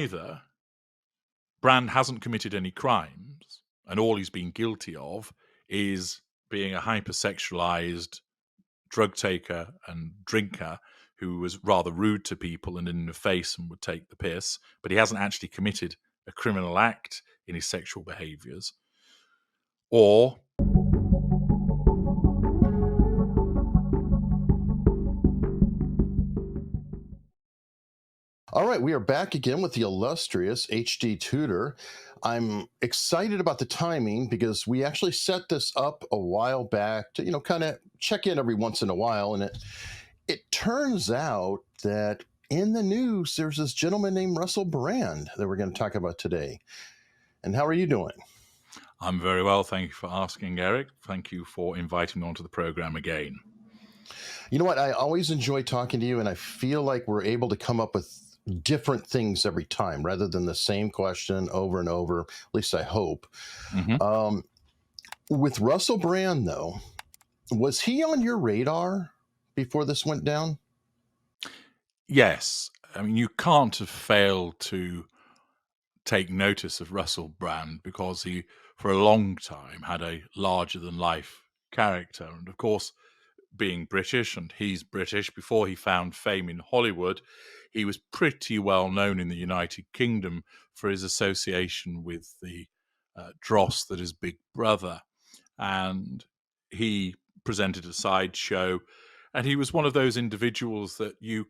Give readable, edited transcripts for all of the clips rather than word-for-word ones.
either Brand hasn't committed any crimes, and all he's been guilty of is being a hypersexualized drug taker and drinker who was rather rude to people and in the face and would take the piss, but he hasn't actually committed a criminal act in his sexual behaviors. Or All right, we are back again with the illustrious HD Tudor. I'm excited about the timing because we actually set this up a while back to, kind of check in every once in a while. And it turns out that in the news, there's this gentleman named Russell Brand that we're going to talk about today. And how are you doing? I'm very well, thank you for asking, Eric. Thank you for inviting me onto the program again. You know what? I always enjoy talking to you, and I feel like we're able to come up with different things every time rather than the same question over and over. At least I hope. Mhm. With Russell Brand, though, was he on your radar before this went down? Yes, I mean, you can't have failed to take notice of Russell Brand because he, for a long time, had a larger than life character. And of course, being British, and he's British, before he found fame in Hollywood, he was pretty well known in the United Kingdom for his association with the dross that is Big Brother. And he presented a sideshow, and he was one of those individuals that you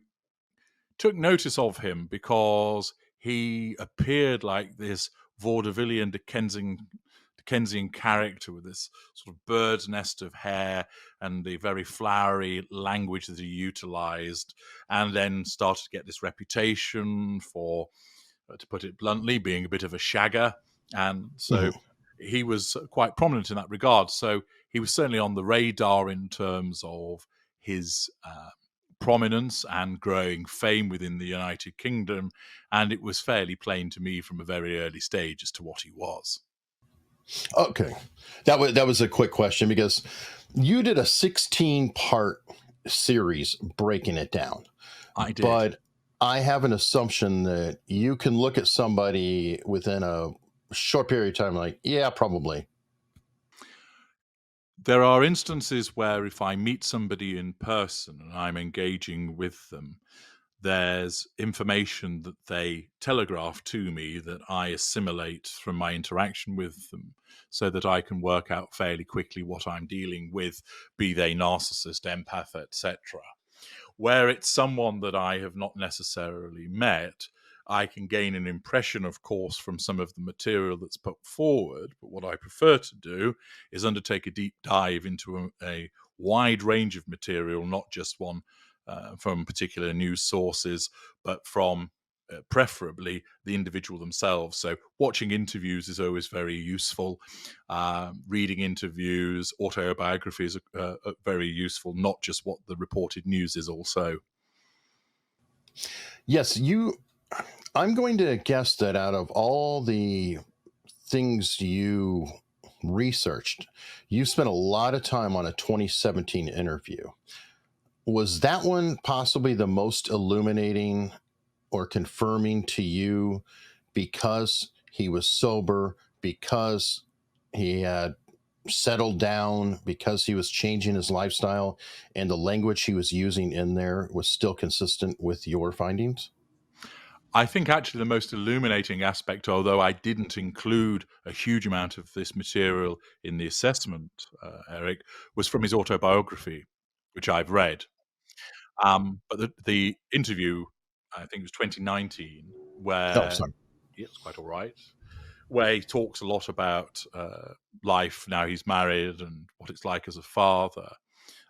took notice of him because he appeared like this vaudevillian Dickensian character with this sort of bird's nest of hair and the very flowery language that he utilized, and then started to get this reputation for, to put it bluntly, being a bit of a shagger. And so Mhm. he was quite prominent in that regard. So he was certainly on the radar in terms of his prominence and growing fame within the United Kingdom. And it was fairly plain to me from a very early stage as to what he was. Okay, that was a quick question because you did a 16-part series breaking it down, I did. but I have an assumption that you can look at somebody within a short period of time, like, yeah, probably. There are instances where if I meet somebody in person and I'm engaging with them, there's information that they telegraph to me that I assimilate from my interaction with them so that I can work out fairly quickly what I'm dealing with, be they narcissist, empath, etc. Where it's someone that I have not necessarily met, I can gain an impression, of course, from some of the material that's put forward. But what I prefer to do is undertake a deep dive into a wide range of material, not just one from particular news sources, but from preferably the individual themselves. So watching interviews is always very useful. Reading interviews, autobiographies are very useful, not just what the reported news is also. Yes, I'm going to guess that out of all the things you researched, you spent a lot of time on a 2017 interview. Was that one possibly the most illuminating or confirming to you because he was sober, because he had settled down, because he was changing his lifestyle, and the language he was using in there was still consistent with your findings? I think actually the most illuminating aspect, although I didn't include a huge amount of this material in the assessment, Eric, was from his autobiography, which I've read. But the interview, I think it was 2019, Oh, where sorry. yeah, it's quite all right, where he talks a lot about life now he's married and what it's like as a father.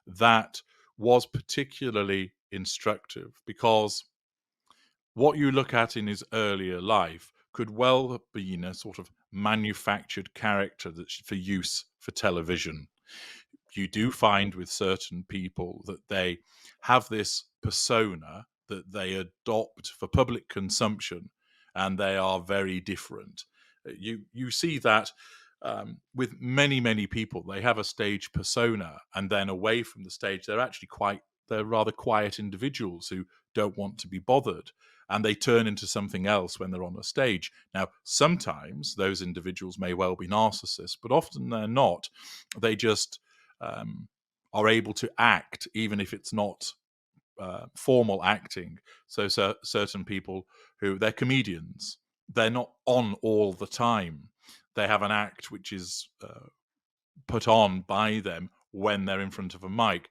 That was particularly instructive because what you look at in his earlier life could well have been a sort of manufactured character that's for use for television. You do find with certain people that they have this persona that they adopt for public consumption, and they are very different. You see that with many people. They have a stage persona, and then away from the stage, they're rather quiet individuals who don't want to be bothered. and they turn into something else when they're on a stage. Now, sometimes those individuals may well be narcissists, but often they're not. They just are able to act, even if it's not formal acting. So certain people who they're comedians, they're not on all the time. They have an act which is put on by them when they're in front of a mic.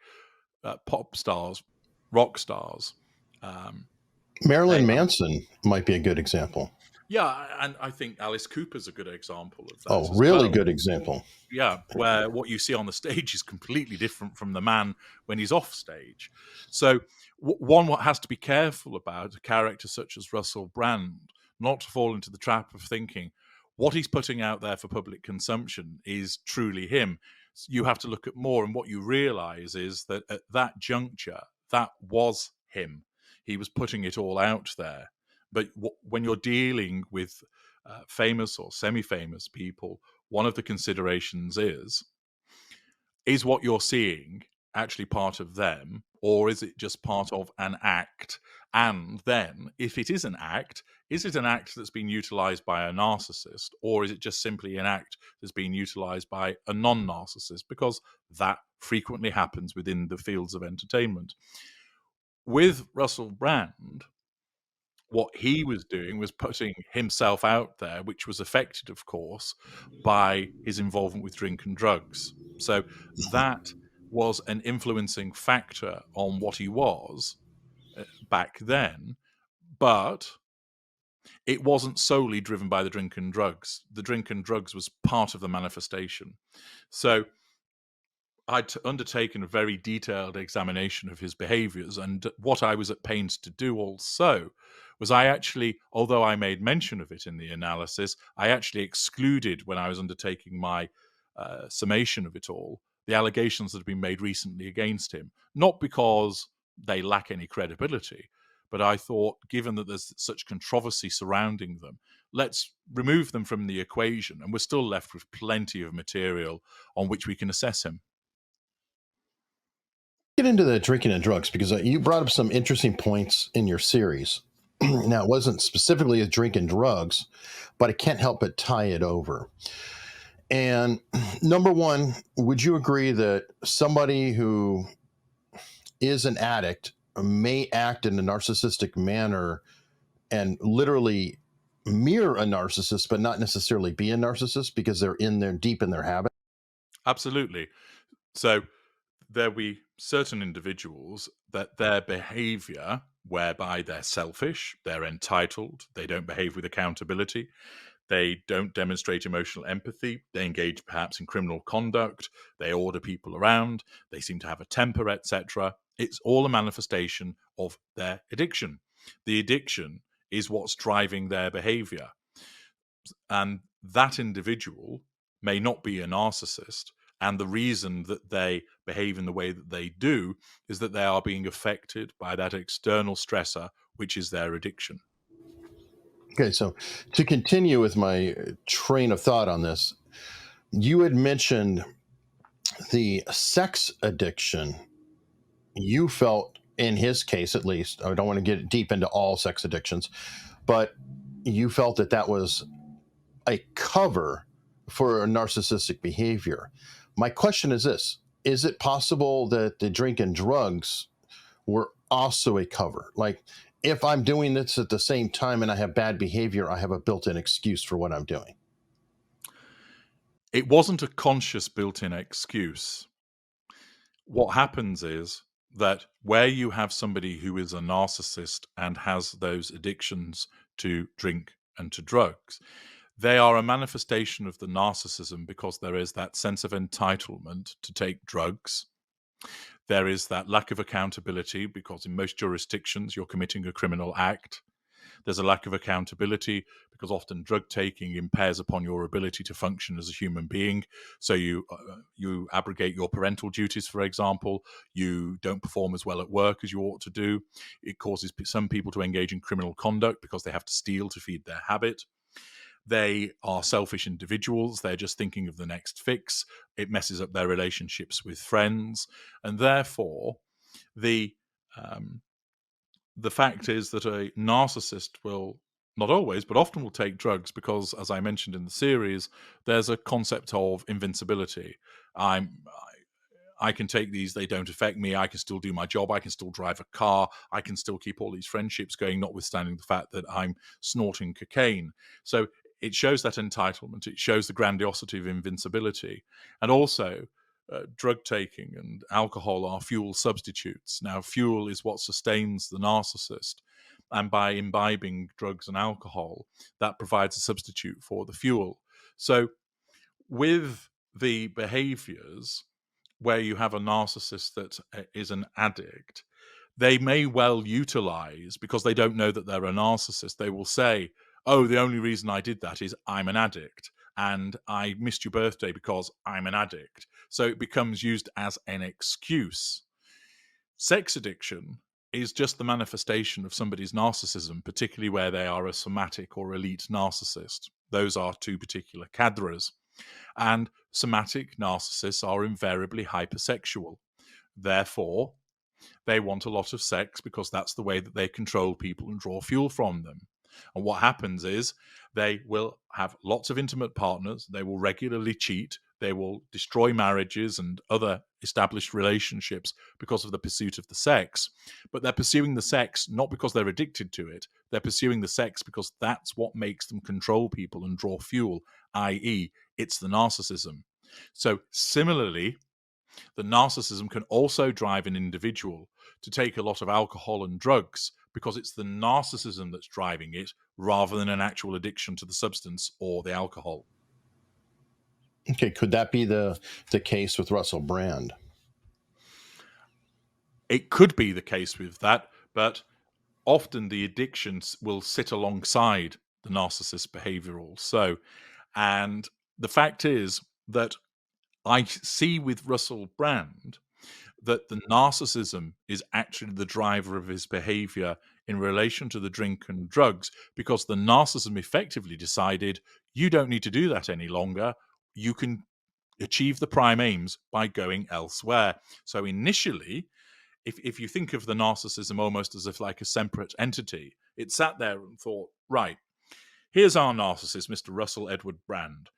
Pop stars, rock stars. They Marilyn have, Manson might be a good example. yeah, and I think Alice Cooper's a good example of that Oh, as really well. good example. Yeah, where what you see on the stage is completely different from the man when he's off stage. So one what has to be careful about a character such as Russell Brand, not to fall into the trap of thinking what he's putting out there for public consumption is truly him. You have to look at more, and what you realize is that at that juncture, that was him. He was putting it all out there. But when you're dealing with famous or semi-famous people, one of the considerations is what you're seeing actually part of them, or is it just part of an act? And then, if it is an act, is it an act that's been utilized by a narcissist, or is it just simply an act that's been utilized by a non-narcissist? Because that frequently happens within the fields of entertainment. With Russell Brand, what he was doing was putting himself out there, which was affected, of course, by his involvement with drink and drugs. So that was an influencing factor on what he was back then, but it wasn't solely driven by the drink and drugs. The drink and drugs was part of the manifestation. So I'd undertaken a very detailed examination of his behaviors, and what I was at pains to do also was I actually, although I made mention of it in the analysis, I actually excluded, when I was undertaking my summation of it all, the allegations that have been made recently against him. Not because they lack any credibility, but I thought, given that there's such controversy surrounding them, let's remove them from the equation, and we're still left with plenty of material on which we can assess him. Get into the drinking and drugs because you brought up some interesting points in your series. Now, it wasn't specifically a drink and drugs, but I can't help but tie it over. And number one, would you agree that somebody who is an addict may act in a narcissistic manner and literally mirror a narcissist, but not necessarily be a narcissist because they're in there deep in their habit? Absolutely. So there be certain individuals that their behavior, whereby they're selfish, they're entitled, they don't behave with accountability, they don't demonstrate emotional empathy, they engage perhaps in criminal conduct, they order people around, they seem to have a temper, etc. It's all a manifestation of their addiction. The addiction is what's driving their behavior. And that individual may not be a narcissist. And the reason that they behave in the way that they do is that they are being affected by that external stressor, which is their addiction. Okay, so to continue with my train of thought on this, you had mentioned the sex addiction you felt, in his case at least. I don't want to get deep into all sex addictions, but you felt that that was a cover for a narcissistic behavior. My question is this: is it possible that the drink and drugs were also a cover? Like, if I'm doing this at the same time and I have bad behavior, I have a built in excuse for what I'm doing. It wasn't a conscious built in excuse. What happens is that where you have somebody who is a narcissist and has those addictions to drink and to drugs, they are a manifestation of the narcissism because there is that sense of entitlement to take drugs. There is that lack of accountability because in most jurisdictions you're committing a criminal act. There's a lack of accountability because often drug taking impairs upon your ability to function as a human being. So you abrogate your parental duties, for example. You don't perform as well at work as you ought to do. It causes some people to engage in criminal conduct because they have to steal to feed their habit. They are selfish individuals. They're just thinking of the next fix. It messes up their relationships with friends. And therefore, the the fact is that a narcissist will, not always, but often will take drugs because, as I mentioned in the series, there's a concept of invincibility. I can take these, they don't affect me. I can still do my job. I can still drive a car. I can still keep all these friendships going, notwithstanding the fact that I'm snorting cocaine. So it shows that entitlement. It shows the grandiosity of invincibility. And also, drug taking and alcohol are fuel substitutes. Now, fuel is what sustains the narcissist. And by imbibing drugs and alcohol, that provides a substitute for the fuel. So, with the behaviors where you have a narcissist that is an addict, they may well utilize, because they don't know that they're a narcissist, they will say, oh, the only reason I did that is I'm an addict and I missed your birthday because I'm an addict. So it becomes used as an excuse. Sex addiction is just the manifestation of somebody's narcissism, particularly where they are a somatic or elite narcissist. Those are two particular cadres. And somatic narcissists are invariably hypersexual. Therefore, they want a lot of sex because that's the way that they control people and draw fuel from them. And what happens is they will have lots of intimate partners, they will regularly cheat, they will destroy marriages and other established relationships because of the pursuit of the sex. But they're pursuing the sex not because they're addicted to it, they're pursuing the sex because that's what makes them control people and draw fuel, i.e., it's the narcissism. So, similarly, the narcissism can also drive an individual to take a lot of alcohol and drugs because it's the narcissism that's driving it rather than an actual addiction to the substance or the alcohol. Okay, could that be the case with Russell Brand? It could be the case with that, but often the addictions will sit alongside the narcissist behavior also. And the fact is that I see with Russell Brand that the narcissism is actually the driver of his behavior in relation to the drink and drugs, because the narcissism effectively decided you don't need to do that any longer. You can achieve the prime aims by going elsewhere. So initially, if you think of the narcissism almost as if like a separate entity, it sat there and thought, right, here's our narcissist, Mr. Russell Edward Brand.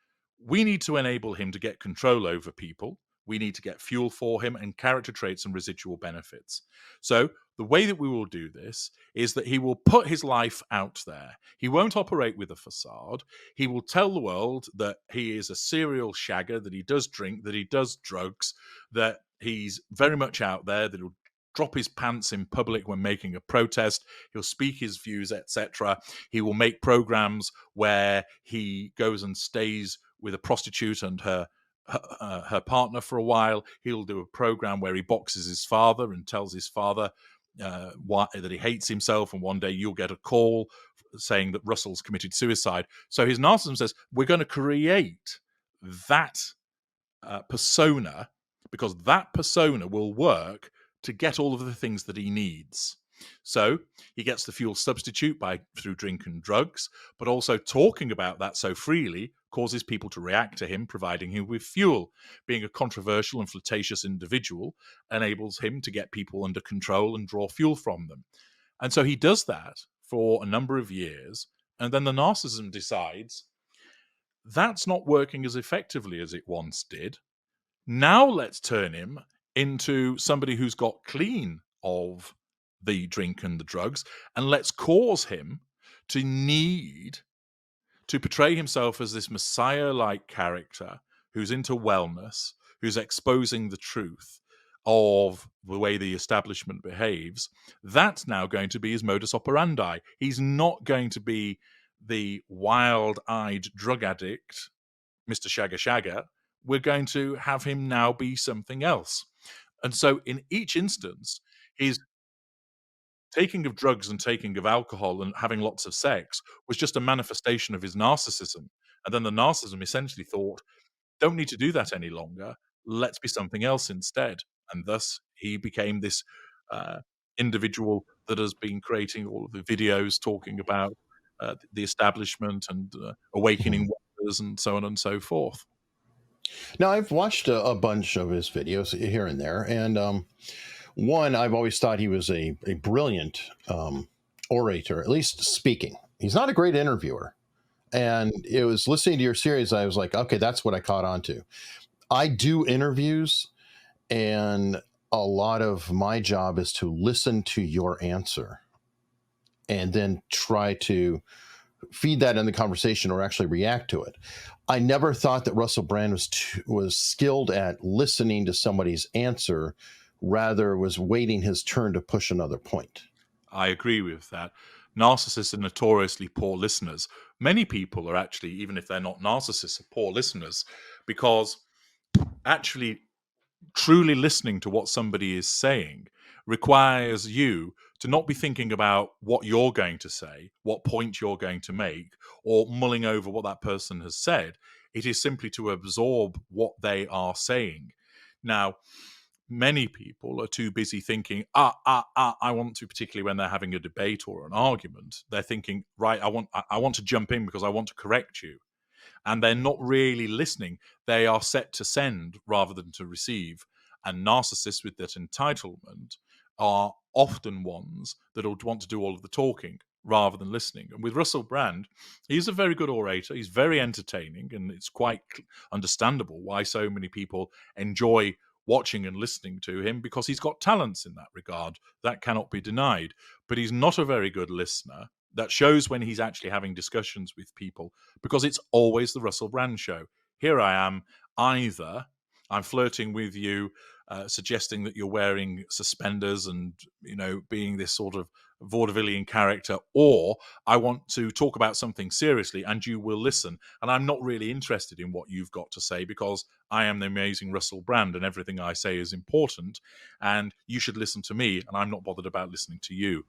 We need to enable him to get control over people. We need to get fuel for him and character traits and residual benefits. So, the way that we will do this is that he will put his life out there. He won't operate with a facade. He will tell the world that he is a serial shagger, that he does drink, that he does drugs, that he's very much out there, that he'll drop his pants in public when making a protest. He'll speak his views, etc. He will make programs where he goes and stays with a prostitute and her partner for a while. He'll do a program where he boxes his father and tells his father that he hates himself, and one day you'll get a call saying that Russell's committed suicide. So his narcissism says, we're going to create that persona, because that persona will work to get all of the things that he needs. So he gets the fuel substitute through drink and drugs, but also talking about that so freely causes people to react to him, providing him with fuel. Being a controversial and flirtatious individual enables him to get people under control and draw fuel from them. And so he does that for a number of years, and then the narcissism decides that's not working as effectively as it once did. Now let's turn him into somebody who's got clean of the drink and the drugs, and let's cause him to need to portray himself as this messiah-like character who's into wellness, who's exposing the truth of the way the establishment behaves. That's now going to be his modus operandi. He's not going to be the wild-eyed drug addict, Mr. Shagger Shagger. We're going to have him now be something else. And so in each instance, his taking of drugs and taking of alcohol and having lots of sex was just a manifestation of his narcissism. And then the narcissism essentially thought, don't need to do that any longer. Let's be something else instead. And thus he became this uh, individual that has been creating all of the videos talking about the establishment and Mhm. awakening wonders and so on and so forth. Now, I've watched a bunch of his videos here and there, and One, I've always thought he was a brilliant orator, at least speaking. He's not a great interviewer. And it was listening to your series, I was like, okay, that's what I caught on to. I do interviews, and a lot of my job is to listen to your answer and then try to feed that in the conversation or actually react to it. I never thought that Russell Brand was skilled at listening to somebody's answer, rather was waiting his turn to push another point. I agree with that. Narcissists are notoriously poor listeners. Many people are actually, even if they're not narcissists, are poor listeners because actually truly listening to what somebody is saying requires you to not be thinking about what you're going to say, what point you're going to make, or mulling over what that person has said. It is simply to absorb what they are saying. Now, many people are too busy thinking, I want to, particularly when they're having a debate or an argument, they're thinking, right, I want to jump in because I want to correct you. And they're not really listening. They are set to send rather than to receive. And narcissists with that entitlement are often ones that will want to do all of the talking rather than listening. And with Russell Brand, he's a very good orator. He's very entertaining, and it's quite understandable why so many people enjoy watching and listening to him, because he's got talents in that regard. That cannot be denied. But he's not a very good listener. That shows when he's actually having discussions with people, because it's always the Russell Brand show. Here I am, either I'm flirting with you, suggesting that you're wearing suspenders and, being this sort of vaudevillian character, or I want to talk about something seriously and you will listen. And I'm not really interested in what you've got to say because I am the amazing Russell Brand and everything I say is important. And you should listen to me, and I'm not bothered about listening to you.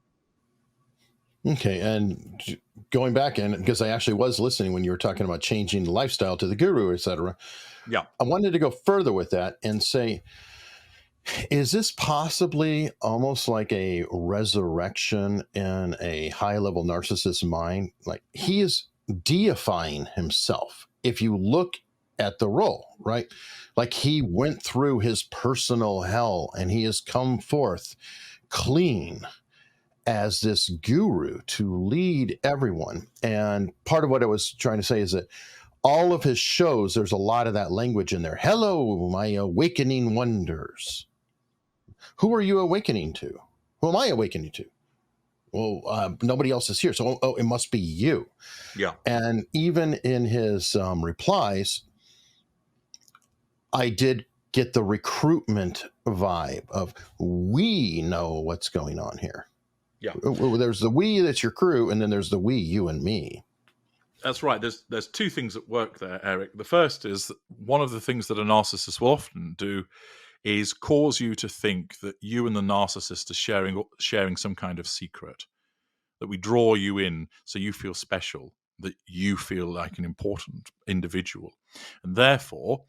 Okay, and going back, and because I actually was listening when you were talking about changing the lifestyle to the guru, etc., Yeah. I wanted to go further with that and say, is this possibly almost like a resurrection in a high level narcissist mind? Like he is deifying himself. If you look at the role, right? Like he went through his personal hell and he has come forth clean as this guru to lead everyone. And part of what I was trying to say is that all of his shows, there's a lot of that language in there. Hello, my awakening wonders. Who are you awakening to? Who am I awakening to? Well, nobody else is here. So, it must be you. Yeah. And even in his replies, I did get the recruitment vibe of we know what's going on here. Yeah. There's the we that's your crew, and then there's the we, you and me. That's right. There's two things at work there, Eric. The first is that one of the things that a narcissist will often do is cause you to think that you and the narcissist are sharing some kind of secret, that we draw you in so you feel special, that you feel like an important individual. And therefore,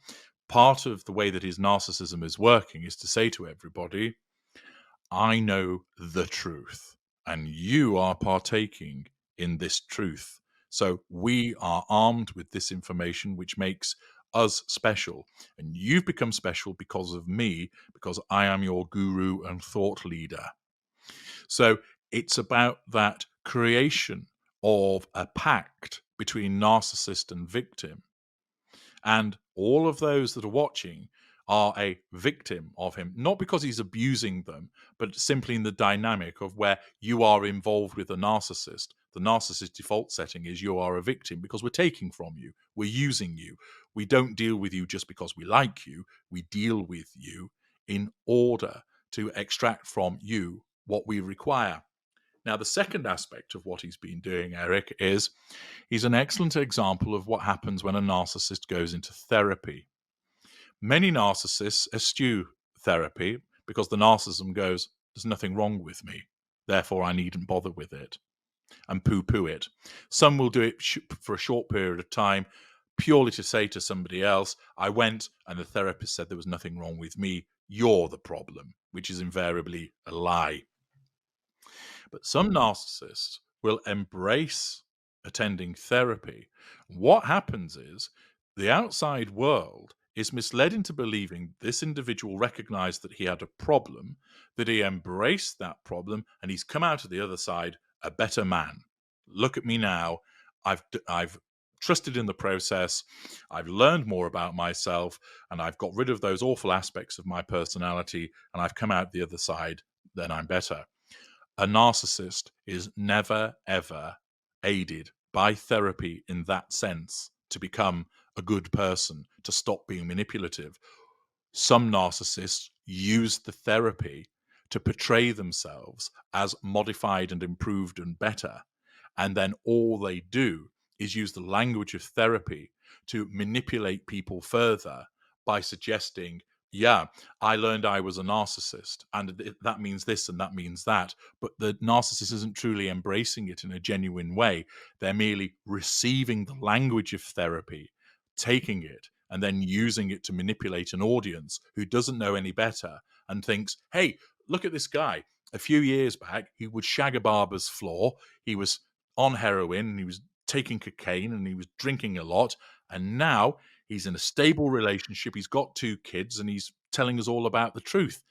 part of the way that his narcissism is working is to say to everybody, I know the truth, and you are partaking in this truth. So we are armed with this information, which makes us special. And you've become special because of me, because I am your guru and thought leader. So it's about that creation of a pact between narcissist and victim. And all of those that are watching are a victim of him, not because he's abusing them, but simply in the dynamic of where you are involved with a narcissist. The narcissist default setting is you are a victim because we're taking from you, we're using you. We don't deal with you just because we like you, we deal with you in order to extract from you what we require. Now, the second aspect of what he's been doing, Eric, is he's an excellent example of what happens when a narcissist goes into therapy. Many narcissists eschew therapy because the narcissism goes, there's nothing wrong with me, therefore I needn't bother with it, and poo-poo it. Some will do it for a short period of time, purely to say to somebody else, I went and the therapist said there was nothing wrong with me, you're the problem, which is invariably a lie. But some narcissists will embrace attending therapy. What happens is the outside world is misled into believing this individual recognized that he had a problem, that he embraced that problem, and he's come out of the other side a better man. Look at me now. I've trusted in the process. I've learned more about myself, and I've got rid of those awful aspects of my personality, and I've come out the other side. Then I'm better. A narcissist is never, ever aided by therapy in that sense to become a good person, to stop being manipulative. Some narcissists use the therapy to portray themselves as modified and improved and better. And then all they do is use the language of therapy to manipulate people further by suggesting, yeah, I learned I was a narcissist, and that means this and that means that. But the narcissist isn't truly embracing it in a genuine way. They're merely receiving the language of therapy, taking it, and then using it to manipulate an audience who doesn't know any better and thinks, hey, look at this guy. A few years back, he would shag a barber's floor. He was on heroin, and he was taking cocaine, and he was drinking a lot. And now he's in a stable relationship. He's got 2 kids, and he's telling us all about the truth.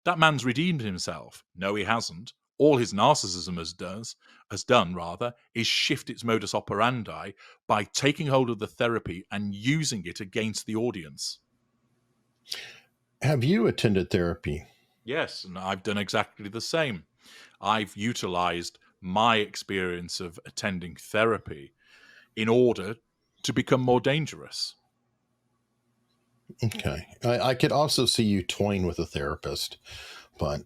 That man's redeemed himself. No, he hasn't. All his narcissism has done rather, is shift its modus operandi by taking hold of the therapy and using it against the audience. Have you attended therapy? Yes, and I've done exactly the same. I've utilized my experience of attending therapy in order to become more dangerous. Okay. I could also see you toying with a therapist, but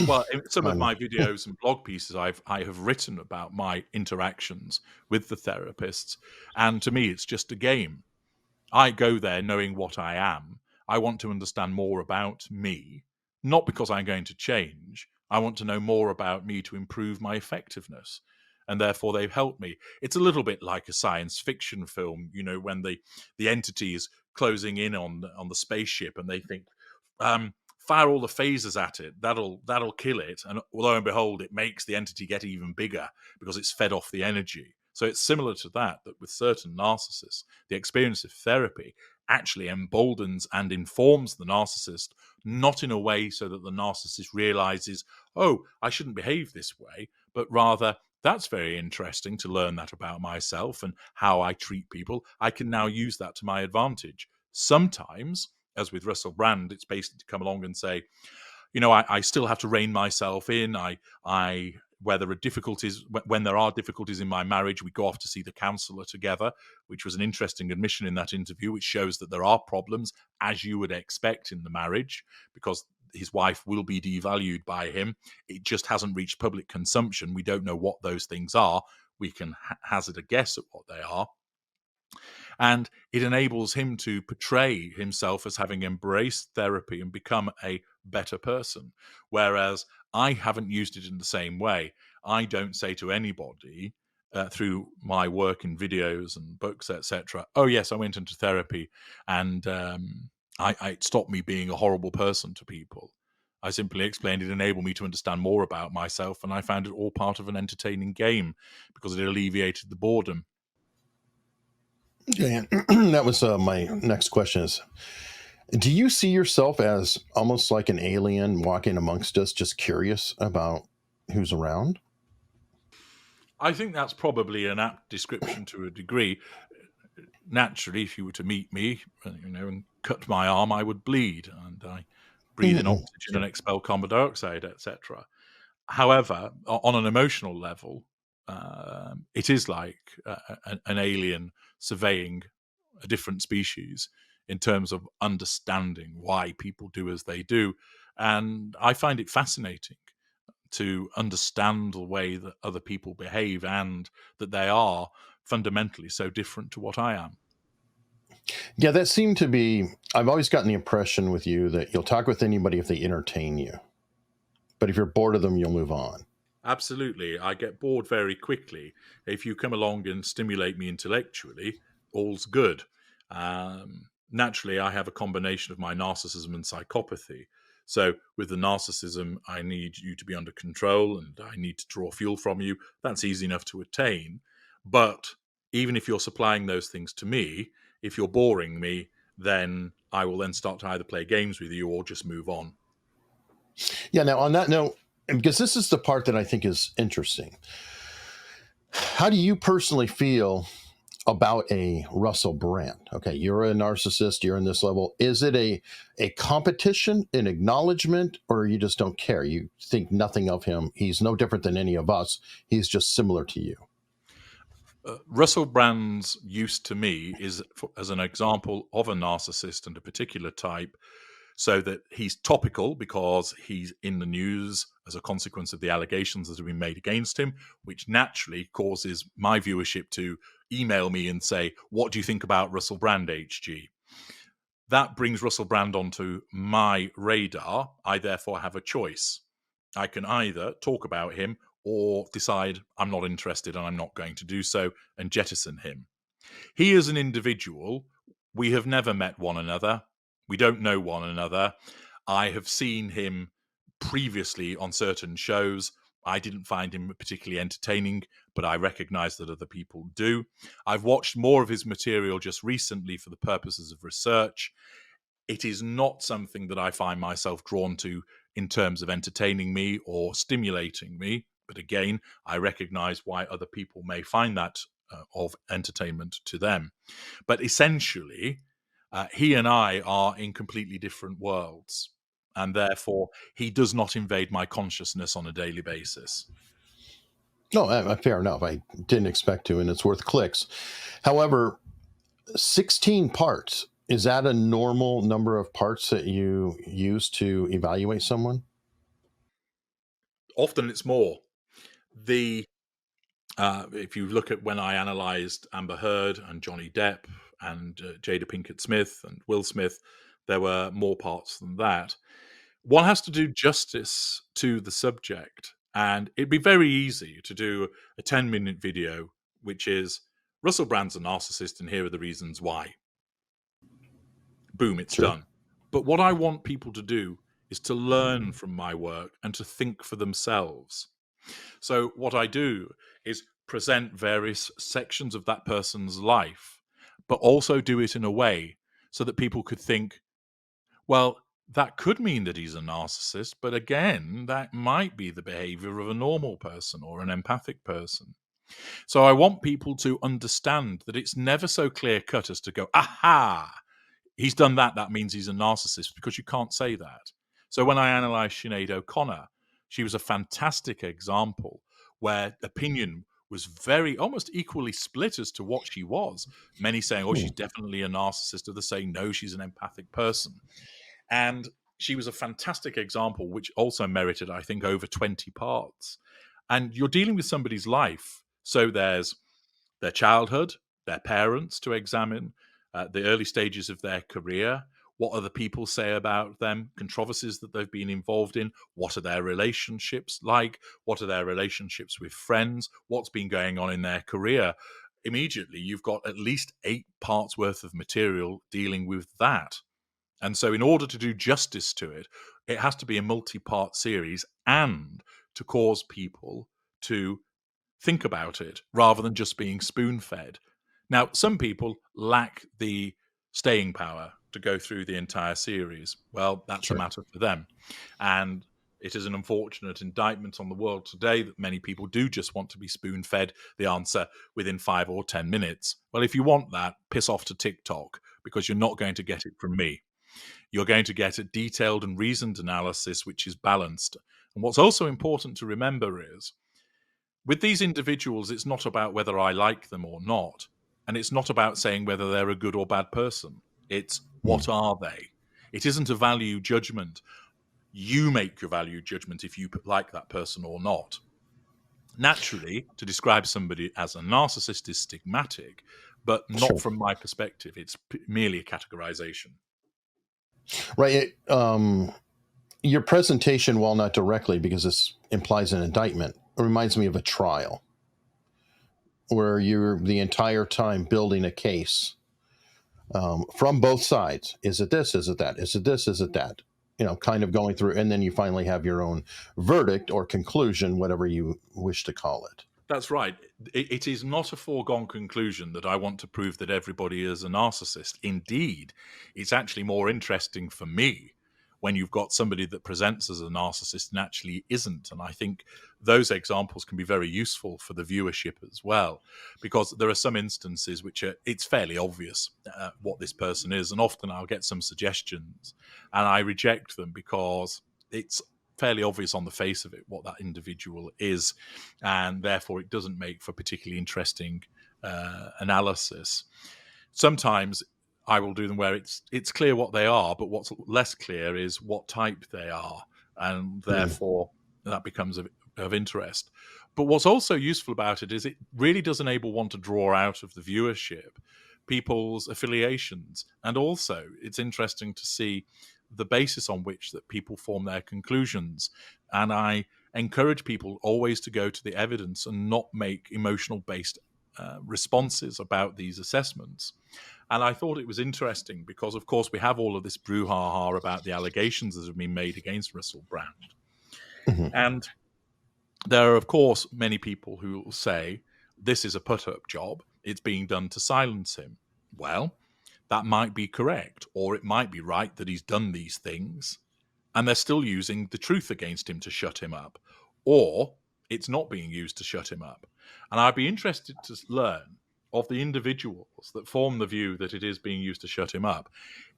Well, in some of I'm my videos and blog pieces, I have written about my interactions with the therapists, and to me, it's just a game. I go there knowing what I am. I want to understand more about me, not because I'm going to change. I want to know more about me to improve my effectiveness. And therefore, they've helped me. It's a little bit like a science fiction film, when the entity is closing in on the spaceship, and they think, fire all the phasers at it. That'll kill it. And lo and behold, it makes the entity get even bigger because it's fed off the energy. So it's similar to that with certain narcissists, the experience of therapy actually emboldens and informs the narcissist, not in a way so that the narcissist realizes, oh, I shouldn't behave this way, but rather, that's very interesting to learn that about myself and how I treat people. I can now use that to my advantage. Sometimes, as with Russell Brand, it's basically to come along and say, I still have to rein myself in. I where there are difficulties, when there are difficulties in my marriage, we go off to see the counselor together, which was an interesting admission in that interview, which shows that there are problems, as you would expect in the marriage, because his wife will be devalued by him. It just hasn't reached public consumption. We don't know what those things are. We can hazard a guess at what they are. And it enables him to portray himself as having embraced therapy and become a better person. Whereas I haven't used it in the same way. I don't say to anybody through my work in videos and books, etc., oh, yes, I went into therapy and it stopped me being a horrible person to people. I simply explained it enabled me to understand more about myself, and I found it all part of an entertaining game because it alleviated the boredom. okay. That was my next question is, do you see yourself as almost like an alien walking amongst us, just curious about who's around? I think that's probably an apt description to a degree. Naturally, if you were to meet me, and cut my arm, I would bleed, and I breathe in oxygen and Sure. expel carbon dioxide, etc. However, on an emotional level, it is like an alien surveying a different species in terms of understanding why people do as they do. And I find it fascinating to understand the way that other people behave and that they are fundamentally so different to what I am. Yeah, that seemed to be. I've always gotten the impression with you that you'll talk with anybody if they entertain you, but if you're bored of them, you'll move on. Absolutely. I get bored very quickly. If you come along and stimulate me intellectually, all's good. Naturally, I have a combination of my narcissism and psychopathy. So, with the narcissism, I need you to be under control and I need to draw fuel from you. That's easy enough to attain. But even if you're supplying those things to me, if you're boring me, then I will then start to either play games with you or just move on. Yeah. Now, on that note, because this is the part that I think is interesting, how do you personally feel about a Russell Brand? Okay, you're a narcissist, you're in this level. Is it a competition, an acknowledgement, or you just don't care? You think nothing of him. He's no different than any of us. He's just similar to you. Russell Brand's use to me is as an example of a narcissist and a particular type, so that he's topical because he's in the news as a consequence of the allegations that have been made against him, which naturally causes my viewership to email me and say, "What do you think about Russell Brand, HG?" That brings Russell Brand onto my radar. I therefore have a choice. I can either talk about him or decide I'm not interested and I'm not going to do so and jettison him. He is an individual. We have never met one another. We don't know one another. I have seen him previously on certain shows. I didn't find him particularly entertaining, but I recognize that other people do. I've watched more of his material just recently for the purposes of research. It is not something that I find myself drawn to in terms of entertaining me or stimulating me. But again, I recognize why other people may find that of entertainment to them. But essentially, he and I are in completely different worlds. And therefore, he does not invade my consciousness on a daily basis. No, fair enough. I didn't expect to, and it's worth clicks. However, 16 parts. Is that a normal number of parts that you use to evaluate someone? Often it's more. The If you look at when I analysed Amber Heard and Johnny Depp and Jada Pinkett Smith and Will Smith, there were more parts than that. One has to do justice to the subject, and it'd be very easy to do a 10-minute video, which is Russell Brand's a narcissist, and here are the reasons why. Boom, it's Sure. done. But what I want people to do is to learn from my work and to think for themselves. So what I do is present various sections of that person's life, but also do it in a way so that people could think, well, that could mean that he's a narcissist, but again, that might be the behavior of a normal person or an empathic person. So I want people to understand that it's never so clear cut as to go, aha, he's done that, that means he's a narcissist, because you can't say that. So when I analysed Sinead O'Connor, she was a fantastic example where opinion was very almost equally split as to what she was. Many saying, oh, she's definitely a narcissist, others saying, no, she's an empathic person. And she was a fantastic example, which also merited, I think, over 20 parts. And you're dealing with somebody's life. So there's their childhood, their parents to examine, the early stages of their career, what other people say about them, controversies that they've been involved in, what are their relationships like, what are their relationships with friends, what's been going on in their career. Immediately, you've got at least 8 parts worth of material dealing with that. And so in order to do justice to it, it has to be a multi-part series and to cause people to think about it rather than just being spoon-fed. Now, some people lack the staying power to go through the entire series. Well, that's Sure. a matter for them. And it is an unfortunate indictment on the world today that many people do just want to be spoon-fed the answer within 5 or 10 minutes. Well, if you want that, piss off to TikTok, because you're not going to get it from me. You're going to get a detailed and reasoned analysis which is balanced. And what's also important to remember is, with these individuals, it's not about whether I like them or not. And it's not about saying whether they're a good or bad person. It's what are they? It isn't a value judgment. You make your value judgment if you like that person or not. Naturally, to describe somebody as a narcissist is stigmatic, but not Sure. from my perspective. It's merely a categorization. Right. Your presentation, while not directly, because this implies an indictment, reminds me of a trial where you're the entire time building a case from both sides. Is it this? Is it that? Is it this? Is it that? Kind of going through, and then you finally have your own verdict or conclusion, whatever you wish to call it. That's right. It is not a foregone conclusion that I want to prove that everybody is a narcissist. Indeed, it's actually more interesting for me when you've got somebody that presents as a narcissist and actually isn't. And I think those examples can be very useful for the viewership as well, because there are some instances which it's fairly obvious what this person is. And often I'll get some suggestions and I reject them because it's fairly obvious on the face of it what that individual is, and therefore it doesn't make for particularly interesting analysis. Sometimes I will do them where it's clear what they are, but what's less clear is what type they are, and Mm. therefore that becomes of interest. But what's also useful about it is it really does enable one to draw out of the viewership people's affiliations, and also it's interesting to see the basis on which that people form their conclusions. And I encourage people always to go to the evidence and not make emotional based responses about these assessments. And I thought it was interesting because, of course, we have all of this brouhaha about the allegations that have been made against Russell Brand. Mhm. And there are, of course, many people who will say this is a put up job. It's being done to silence him. Well, that might be correct, or it might be right that he's done these things and they're still using the truth against him to shut him up, or it's not being used to shut him up. And I'd be interested to learn of the individuals that form the view that it is being used to shut him up.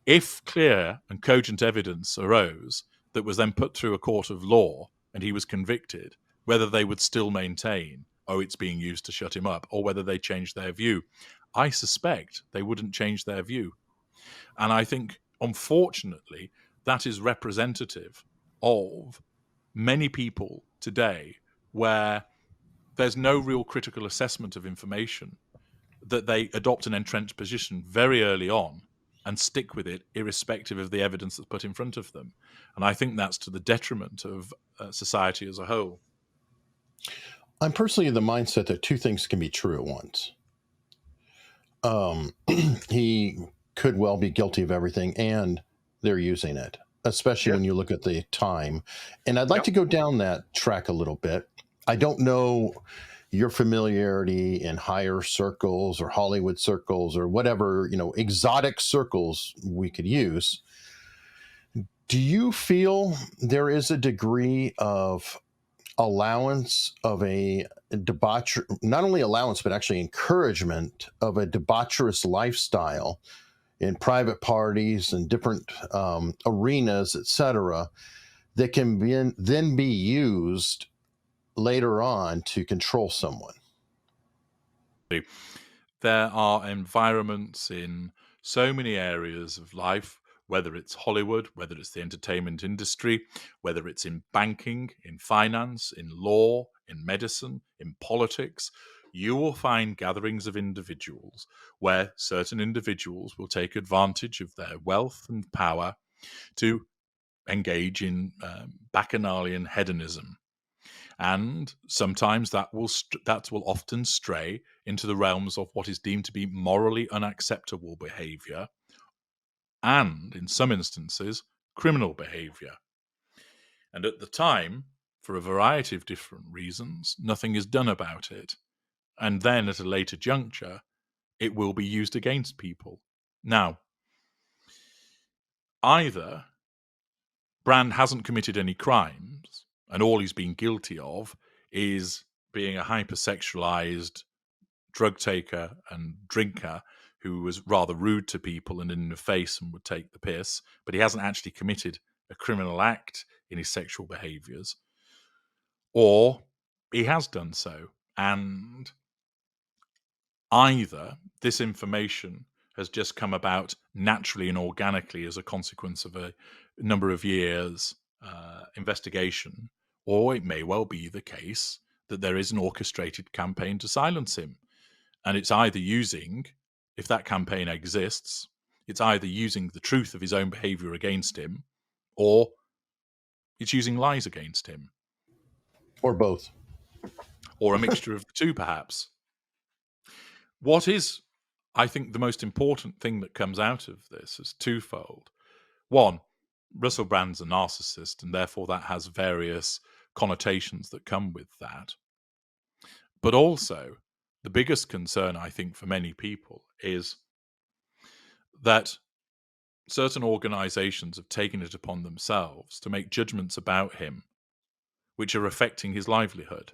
If clear and cogent evidence arose that was then put through a court of law and he was convicted, whether they would still maintain, oh, it's being used to shut him up, or whether they changed their view. I suspect they wouldn't change their view. And I think, unfortunately, that is representative of many people today where there's no real critical assessment of information, that they adopt an entrenched position very early on and stick with it, irrespective of the evidence that's put in front of them. And I think that's to the detriment of society as a whole. I'm personally of the mindset that two things can be true at once. He could well be guilty of everything, and they're using it, especially Yep. when you look at the time. And I'd like Yep. to go down that track a little bit. I don't know your familiarity in higher circles or Hollywood circles or whatever, exotic circles we could use. Do you feel there is a degree of allowance of a debauch, not only allowance, but actually encouragement of a debaucherous lifestyle in private parties and different arenas, etc., that can then be used later on to control someone? There are environments in so many areas of life, whether it's Hollywood, whether it's the entertainment industry, whether it's in banking, in finance, in law, in medicine, in politics. You will find gatherings of individuals where certain individuals will take advantage of their wealth and power to engage in bacchanalian hedonism, and sometimes that will often stray into the realms of what is deemed to be morally unacceptable behavior, and in some instances criminal behavior. And at the time, for a variety of different reasons, nothing is done about it, and then at a later juncture it will be used against people. Now, either Brand hasn't committed any crimes and all he's been guilty of is being a hypersexualized drug taker and drinker who was rather rude to people and in the face and would take the piss, but he hasn't actually committed a criminal act in his sexual behaviors, or he has done so. And either this information has just come about naturally and organically as a consequence of a number of years investigation, or it may well be the case that there is an orchestrated campaign to silence him. And it's either using, if that campaign exists, it's either using the truth of his own behavior against him, or it's using lies against him, Or both? or a mixture of the two, perhaps. What is, I think, the most important thing that comes out of this is twofold. One, Russell Brand's a narcissist, and therefore that has various connotations that come with that. But also, the biggest concern, I think, for many people is that certain organizations have taken it upon themselves to make judgments about him which are affecting his livelihood.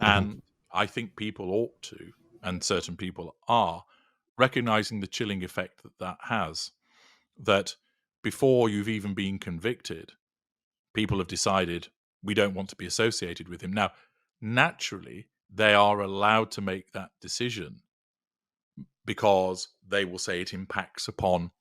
Mhm. And I think people ought to, and certain people are, recognizing the chilling effect that that has. That before you've even been convicted, people have decided we don't want to be associated with him. Now, naturally, they are allowed to make that decision because they will say it impacts upon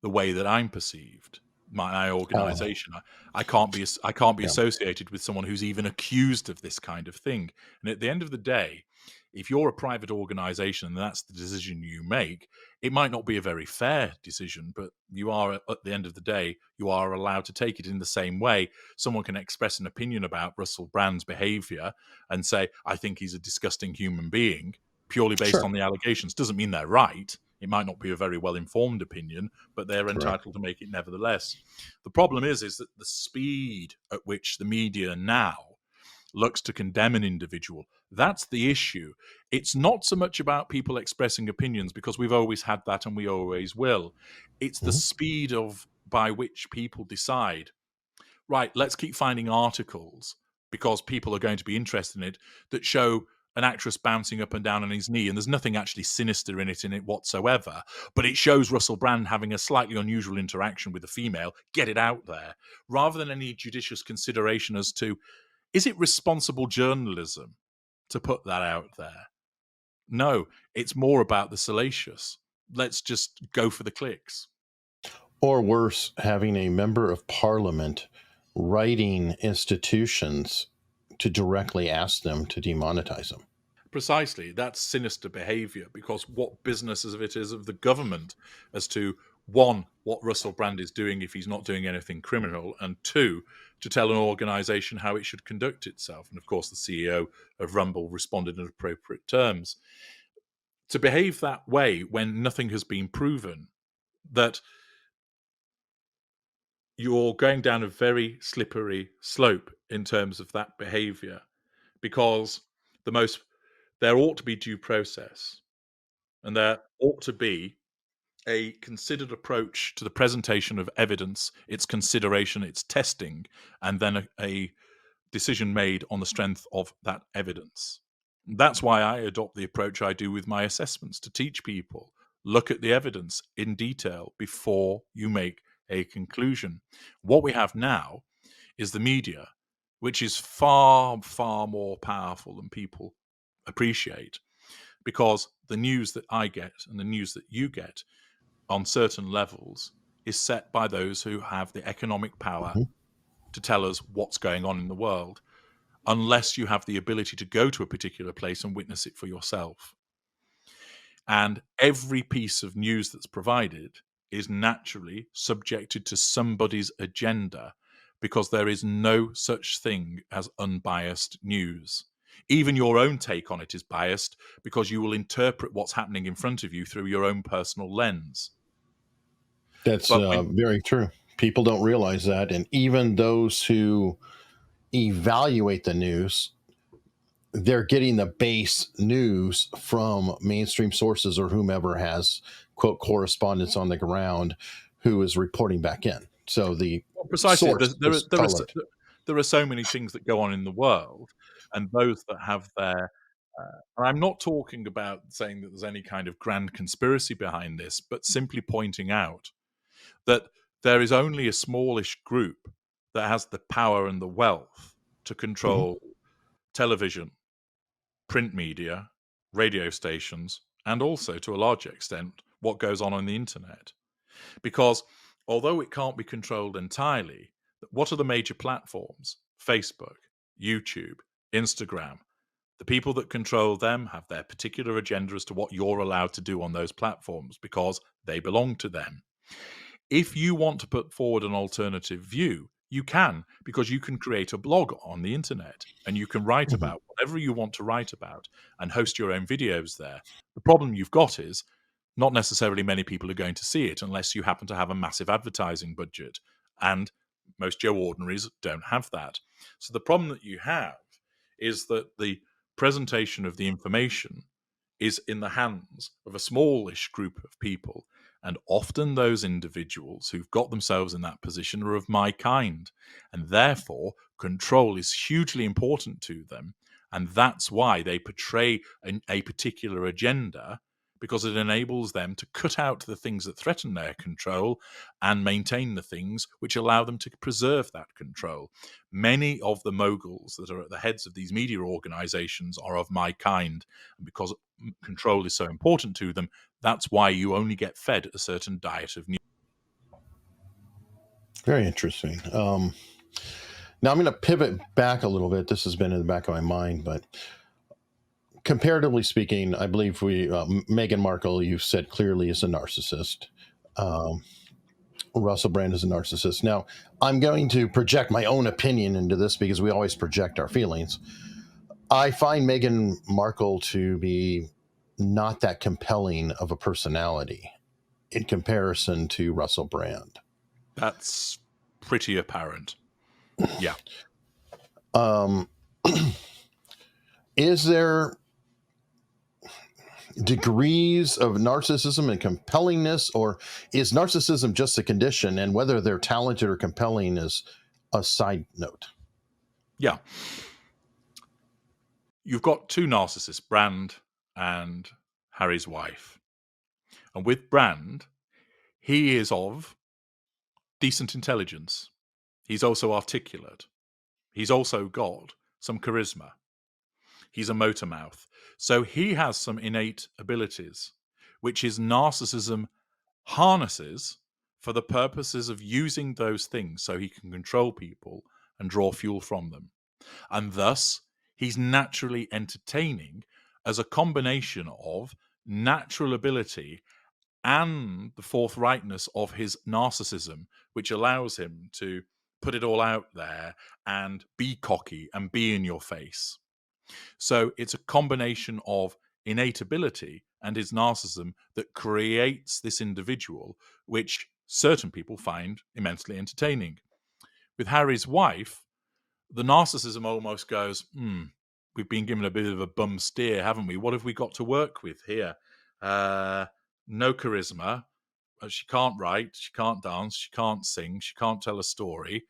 the way that I'm perceived, my Oh, organization. I can't be yeah. associated with someone who's even accused of this kind of thing. And at the end of the day, if you're a private organization and that's the decision you make, it might not be a very fair decision, but you are, at the end of the day, you are allowed to take it in the same way. Someone can express an opinion about Russell Brand's behavior and say, I think he's a disgusting human being, purely based Sure. on the allegations. Doesn't mean they're right. It might not be a very well informed opinion, but they're Correct. entitled to make it nevertheless. The problem is that the speed at which the media now looks to condemn an individual, that's the issue. It's not so much about people expressing opinions, because we've always had that and we always will. It's the Mhm. speed of by which people decide, right, let's keep finding articles because people are going to be interested in it that show an actress bouncing up and down on his knee, and there's nothing actually sinister in it whatsoever, but it shows Russell Brand having a slightly unusual interaction with a female. Get it out there, rather than any judicious consideration as to, is it responsible journalism to put that out there? No, it's more about the salacious. Let's just go for the clicks. Or worse, having a member of parliament writing institutions to directly ask them to demonetize them. Precisely, that's sinister behaviour, because what business of it is of the government as to, one, what Russell Brand is doing if he's not doing anything criminal, and two, to tell an organisation how it should conduct itself. And of course, the CEO of Rumble responded in appropriate terms. To behave that way when nothing has been proven, that you're going down a very slippery slope in terms of that behaviour, because the most there ought to be due process, and there ought to be a considered approach to the presentation of evidence, its consideration, its testing, and then a decision made on the strength of that evidence. That's why I adopt the approach I do with my assessments, to teach people, look at the evidence in detail before you make a conclusion. What we have now is the media, which is far, far more powerful than people appreciate, because the news that I get and the news that you get on certain levels is set by those who have the economic power Mhm. to tell us what's going on in the world, unless you have the ability to go to a particular place and witness it for yourself. And every piece of news that's provided is naturally subjected to somebody's agenda, because there is no such thing as unbiased news. Even your own take on it is biased, because you will interpret what's happening in front of you through your own personal lens. That's But when very true. People don't realize that. And even those who evaluate the news, they're getting the base news from mainstream sources or whomever has, quote, correspondence on the ground who is reporting back in. So the Well, precisely, source is colored. there are so many things that go on in the world, and those that have their. And I'm not talking about saying that there's any kind of grand conspiracy behind this, but simply pointing out that there is only a smallish group that has the power and the wealth to Mhm. control television, print media, radio stations, and also, to a large extent, what goes on the internet. Because although it can't be controlled entirely, what are the major platforms? Facebook, YouTube, Instagram. The people that control them have their particular agenda as to what you're allowed to do on those platforms, because they belong to them. If you want to put forward an alternative view, you can, because you can create a blog on the internet and you can write Mhm. about whatever you want to write about and host your own videos there. The problem you've got is not necessarily many people are going to see it unless you happen to have a massive advertising budget. And most Joe Ordinaries don't have that. So the problem that you have is that the presentation of the information is in the hands of a smallish group of people. And often those individuals who've got themselves in that position are of my kind. And therefore, control is hugely important to them. And that's why they portray a particular agenda, because it enables them to cut out the things that threaten their control and maintain the things which allow them to preserve that control. Many of the moguls that are at the heads of these media organizations are of my kind. And because control is so important to them, that's why you only get fed a certain diet of news. Very interesting. Now I'm going to pivot back a little bit. This has been in the back of my mind, but comparatively speaking, I believe Meghan Markle, you've said clearly, is a narcissist. Um, Russell Brand is a narcissist. Now, I'm going to project my own opinion into this because we always project our feelings. I find Meghan Markle to be not that compelling of a personality in comparison to Russell Brand. That's pretty apparent. Yeah. Is there degrees of narcissism and compellingness, or is narcissism just a condition, and whether they're talented or compelling is a side note? Yeah. You've got two narcissists, Brand and Harry's wife. And with Brand, he is of decent intelligence. He's also articulate. He's also got some charisma. He's a motor mouth. So he has some innate abilities, which his narcissism harnesses for the purposes of using those things so he can control people and draw fuel from them. And thus, he's naturally entertaining as a combination of natural ability and the forthrightness of his narcissism, which allows him to put it all out there and be cocky and be in your face. So it's a combination of innate ability and his narcissism that creates this individual, which certain people find immensely entertaining. With Harry's wife, the narcissism almost goes, we've been given a bit of a bum steer, haven't we? What have we got to work with here? No charisma. She can't write, she can't dance, she can't sing, she can't tell a story.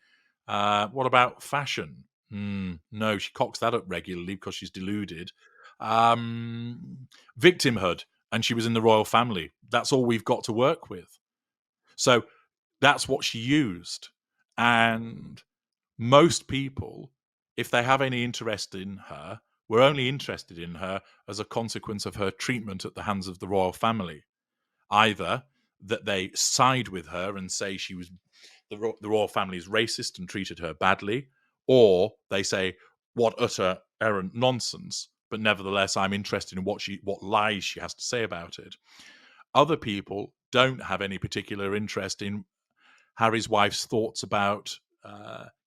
What about fashion? No, she cocks that up regularly because she's deluded. Victimhood, and she was in the royal family. That's all we've got to work with. So that's what she used. And most people, if they have any interest in her, were only interested in her as a consequence of her treatment at the hands of the royal family. Either that they side with her and say she was the royal family is racist and treated her badly, or they say what utter errant nonsense, but nevertheless I'm interested in what lies she has to say about it. Other people don't have any particular interest in Harry's wife's thoughts about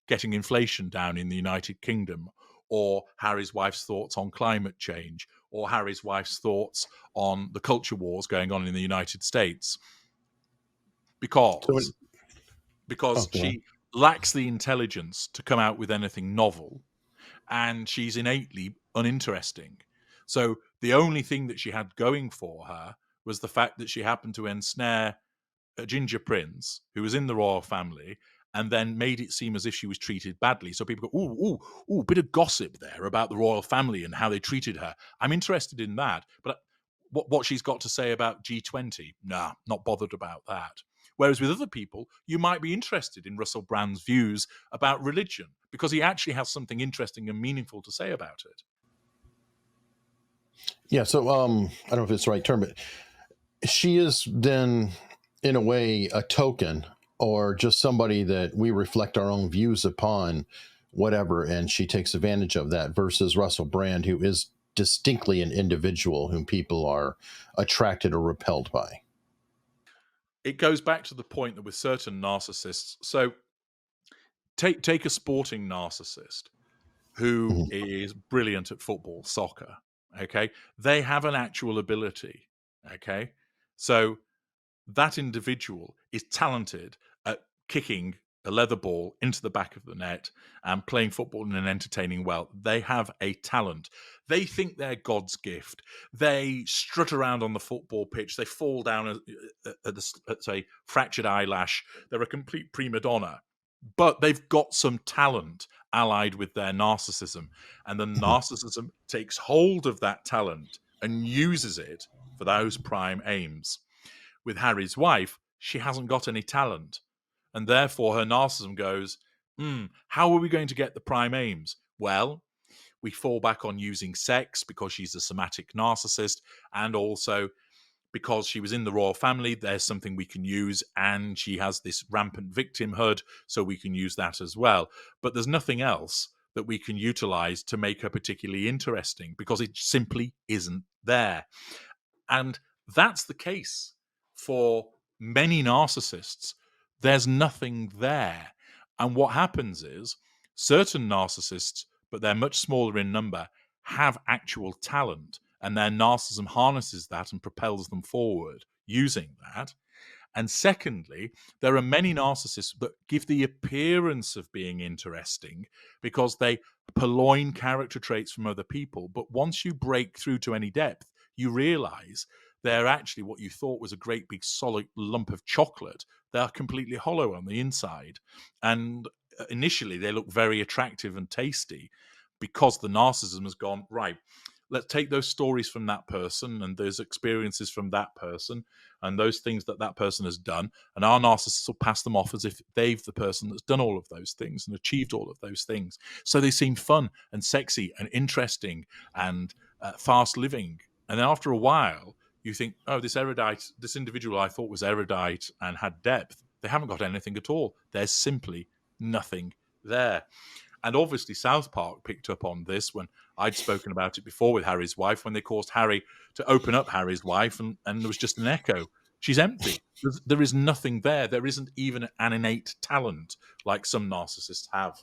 getting inflation down in the United Kingdom, or Harry's wife's thoughts on climate change, or Harry's wife's thoughts on the culture wars going on in the United States, because she lacks the intelligence to come out with anything novel, and she's innately uninteresting. So the only thing that she had going for her was the fact that she happened to ensnare a ginger prince who was in the royal family, and then made it seem as if she was treated badly. So people go, ooh, bit of gossip there about the royal family and how they treated her. I'm interested in that. But what she's got to say about G20, nah, not bothered about that. Whereas with other people, you might be interested in Russell Brand's views about religion because he actually has something interesting and meaningful to say about it. Yeah, so I don't know if it's the right term, but she is then, in a way, a token, or just somebody that we reflect our own views upon, whatever, and she takes advantage of that, versus Russell Brand, who is distinctly an individual whom people are attracted or repelled by. It goes back to the point that with certain narcissists, so take a sporting narcissist who is brilliant at football, soccer, okay? They have an actual ability, okay? So that individual is talented at kicking a leather ball into the back of the net and playing football in an entertaining way. They have a talent. They think they're God's gift. They strut around on the football pitch. They fall down at say, fractured eyelash. They're a complete prima donna. But they've got some talent allied with their narcissism. And the narcissism takes hold of that talent and uses it for those prime aims. With Harry's wife, she hasn't got any talent. And therefore, her narcissism goes, how are we going to get the prime aims? Well, we fall back on using sex because she's a somatic narcissist, and also because she was in the royal family, there's something we can use, and she has this rampant victimhood, so we can use that as well. But there's nothing else that we can utilize to make her particularly interesting because it simply isn't there. And that's the case for many narcissists. There's nothing there. And what happens is certain narcissists, but they're much smaller in number, have actual talent, and their narcissism harnesses that and propels them forward using that. And secondly, there are many narcissists that give the appearance of being interesting because they purloin character traits from other people. But once you break through to any depth, you realize they're actually what you thought was a great big solid lump of chocolate. They're completely hollow on the inside. And initially, they look very attractive and tasty because the narcissism has gone, right, let's take those stories from that person and those experiences from that person and those things that that person has done, and our narcissists will pass them off as if they've the person that's done all of those things and achieved all of those things. So they seem fun and sexy and interesting and fast living. And then after a while, you think, oh, this individual I thought was erudite and had depth, they haven't got anything at all. There's simply nothing there. And obviously South Park picked up on this when I'd spoken about it before with Harry's wife, when they caused Harry to open up Harry's wife, and there was just an echo. She's empty. There is nothing there. There isn't even an innate talent like some narcissists have.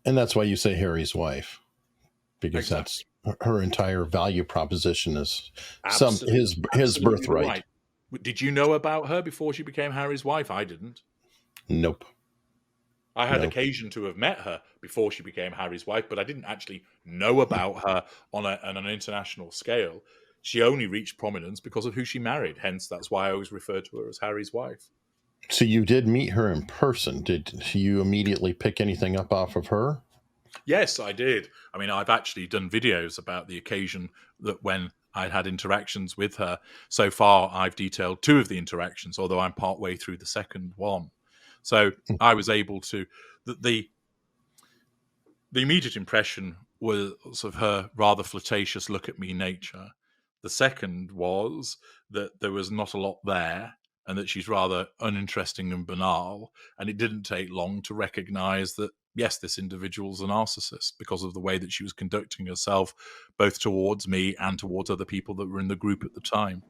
And that's why you say Harry's wife, because Exactly. that's her entire value proposition is Absolutely. his Absolutely birthright. right. Did you know about her before she became Harry's wife? I didn't. Nope. I had Nope. occasion to have met her before she became Harry's wife, but I didn't actually know about her on an international scale. She only reached prominence because of who she married. Hence, that's why I always refer to her as Harry's wife. So you did meet her in person. Did you immediately pick anything up off of her? Yes, I did. I mean, I've actually done videos about the occasion that when I'd had interactions with her. So far, I've detailed 2 of the interactions, although I'm partway through the second one. So I was able to, the immediate impression was of her rather flirtatious look at me nature. The second was that there was not a lot there and that she's rather uninteresting and banal. And it didn't take long to recognize that, yes, this individual's a narcissist because of the way that she was conducting herself, both towards me and towards other people that were in the group at the time.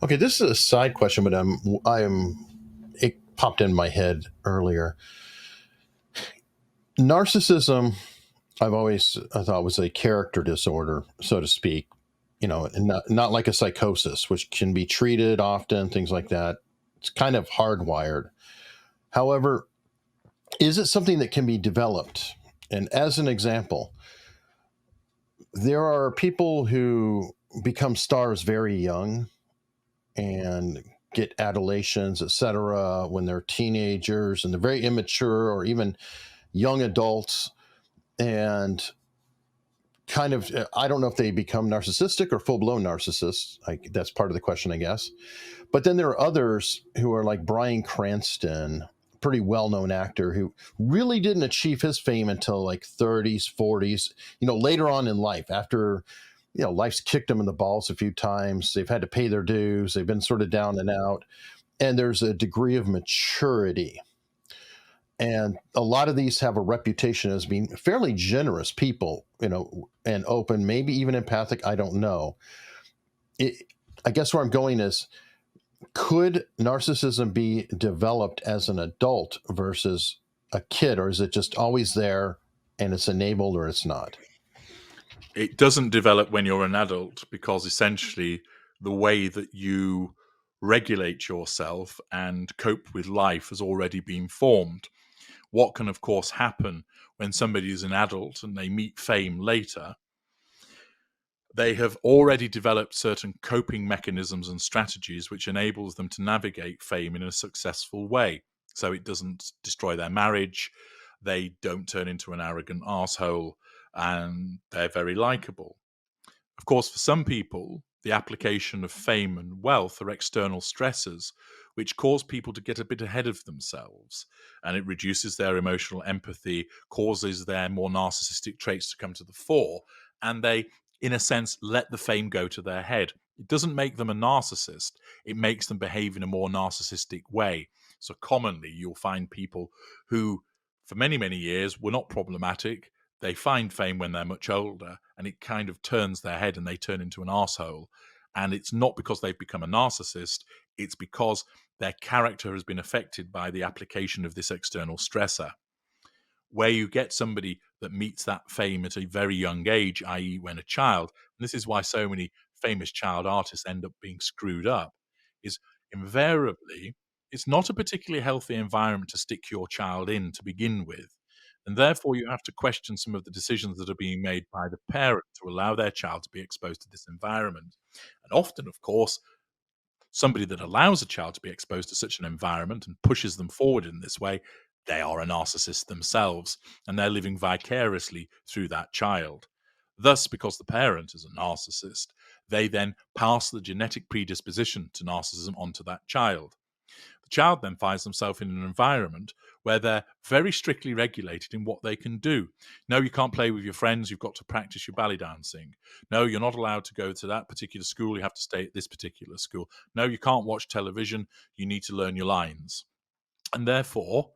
Okay, this is a side question, but it popped in my head earlier. Narcissism, I thought was a character disorder, so to speak. And not like a psychosis, which can be treated often, things like that. It's kind of hardwired. However, is it something that can be developed? And as an example, there are people who become stars very young and get adulations, etc., when they're teenagers and they're very immature or even young adults. And kind of, I don't know if they become narcissistic or full-blown narcissists. That's part of the question, I guess. But then there are others who are like Bryan Cranston, pretty well-known actor, who really didn't achieve his fame until like 30s, 40s, later on in life, after life's kicked them in the balls a few times. They've had to pay their dues. They've been sort of down and out. And there's a degree of maturity. And a lot of these have a reputation as being fairly generous people, and open, maybe even empathic. I don't know. I guess where I'm going is, could narcissism be developed as an adult versus a kid, or is it just always there and it's enabled, or it's not? It doesn't develop when you're an adult because essentially the way that you regulate yourself and cope with life has already been formed. What can, of course, happen when somebody is an adult and they meet fame later? They have already developed certain coping mechanisms and strategies which enables them to navigate fame in a successful way. So it doesn't destroy their marriage, they don't turn into an arrogant arsehole, and they're very likable. Of course, for some people, the application of fame and wealth are external stressors which cause people to get a bit ahead of themselves, and it reduces their emotional empathy, causes their more narcissistic traits to come to the fore, and they, in a sense, let the fame go to their head. It doesn't make them a narcissist, it makes them behave in a more narcissistic way. So commonly, you'll find people who, for many, many years, were not problematic. They find fame when they're much older, and it kind of turns their head and they turn into an arsehole. And it's not because they've become a narcissist, it's because their character has been affected by the application of this external stressor. Where you get somebody that meets that fame at a very young age, i.e., when a child, and this is why so many famous child artists end up being screwed up, is invariably it's not a particularly healthy environment to stick your child in to begin with. And therefore, you have to question some of the decisions that are being made by the parent to allow their child to be exposed to this environment. And often, of course, somebody that allows a child to be exposed to such an environment and pushes them forward in this way, they are a narcissist themselves, and they're living vicariously through that child. Thus, because the parent is a narcissist, they then pass the genetic predisposition to narcissism onto that child. The child then finds themselves in an environment where they're very strictly regulated in what they can do. No, you can't play with your friends, you've got to practice your ballet dancing. No, you're not allowed to go to that particular school, you have to stay at this particular school. No, you can't watch television, you need to learn your lines. And therefore,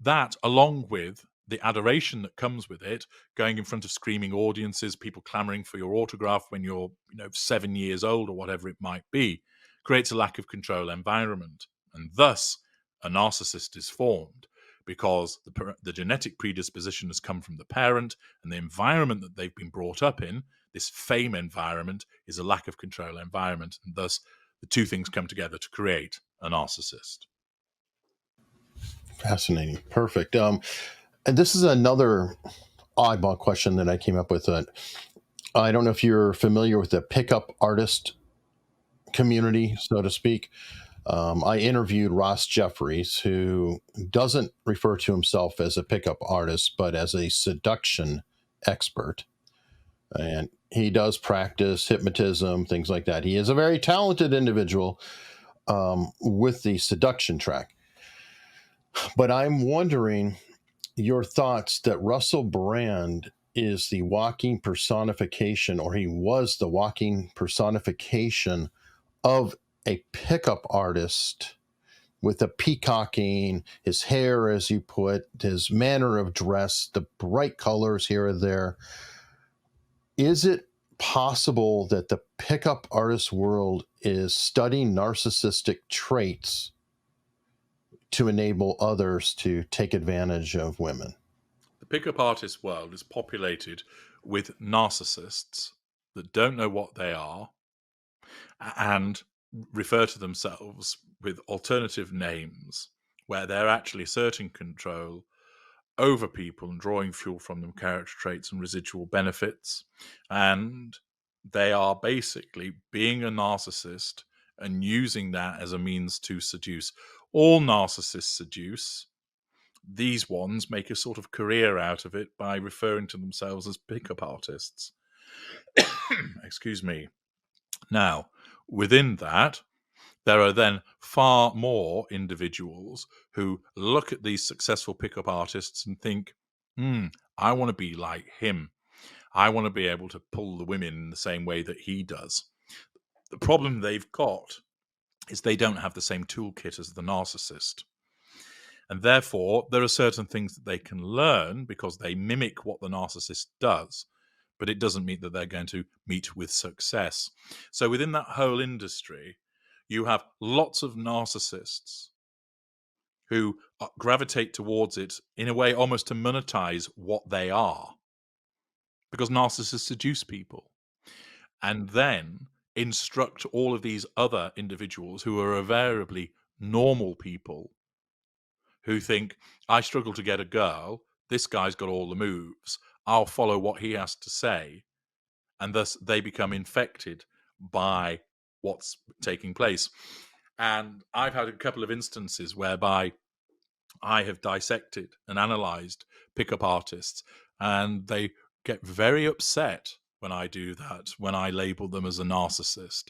that, along with the adoration that comes with it, going in front of screaming audiences, people clamoring for your autograph when you're, 7 years old or whatever it might be, creates a lack of control environment. And thus, a narcissist is formed because the genetic predisposition has come from the parent, and the environment that they've been brought up in, this fame environment, is a lack of control environment. And thus, the two things come together to create a narcissist. Fascinating. Perfect. And this is another oddball question that I came up with. I don't know if you're familiar with the pickup artist community, so to speak. I interviewed Ross Jeffries, who doesn't refer to himself as a pickup artist, but as a seduction expert. And he does practice hypnotism, things like that. He is a very talented individual with the seduction track. But I'm wondering your thoughts that Russell Brand is the walking personification, or he was the walking personification of a pickup artist with the peacocking, his hair, as you put, his manner of dress, the bright colors here and there. Is it possible that the pickup artist world is studying narcissistic traits to enable others to take advantage of women? The pickup artist world is populated with narcissists that don't know what they are and refer to themselves with alternative names where they're actually asserting control over people and drawing fuel from them, character traits and residual benefits. And they are basically being a narcissist and using that as a means to seduce. All narcissists seduce. These ones make a sort of career out of it by referring to themselves as pickup artists. Excuse me. Now, within that, there are then far more individuals who look at these successful pickup artists and think, I want to be like him. I want to be able to pull the women in the same way that he does. The problem they've got is they don't have the same toolkit as the narcissist. And therefore, there are certain things that they can learn because they mimic what the narcissist does, but it doesn't mean that they're going to meet with success. So within that whole industry, you have lots of narcissists who gravitate towards it in a way almost to monetize what they are, because narcissists seduce people. And then instruct all of these other individuals who are invariably normal people who think, I struggle to get a girl, this guy's got all the moves, I'll follow what he has to say, and thus they become infected by what's taking place. And I've had a couple of instances whereby I have dissected and analyzed pickup artists, and they get very upset when I do that, when I label them as a narcissist,